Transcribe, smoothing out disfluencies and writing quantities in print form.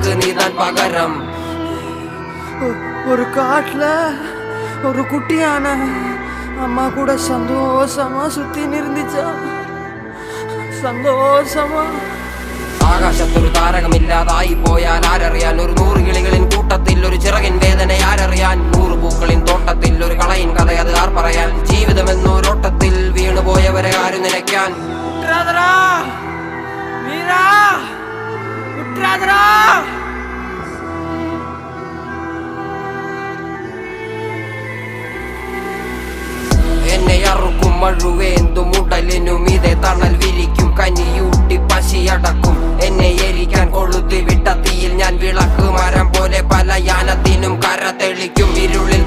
எனக்கு நீதான் பகரம். ஒரு காட்டுல ஒரு குட்டியான அம்மா கூட சந்தோஷமா சுத்தி நிறுந்துச்சா, സന്തോഷമാ. ആകാശത്തൊരു താരകമില്ലാതായി പോയാൽ ആരറിയാൻ? ഒരു 100 കിളികളിൻ കൂട്ടത്തിൽ ഒരു ചിറകിൻ വേദന ആരറിയാൻ? 100 പൂക്കളിൻ തോട്ടത്തിൽ ഒരു കളയിൻ കഥ അത് ആർ പറയാൻ? ജീവിതമെന്നൊരോട്ടത്തിൽ വീണുപോയവരെ ആര് നിലയ്ക്കാൻ? എന്നെ അറുക്കും മഴുവേന്തും ഉടലിനും ഇതേ തണൽ വിരിക്കും, കനിയൂട്ടി പശിയടക്കും. എന്നെ എരിക്കാൻ കൊളുത്തി വിട്ട തീയിൽ ഞാൻ വിളക്ക് മരം പോലെ പല യാനത്തിനും കര തെളിക്കും. ഇരുളിൽ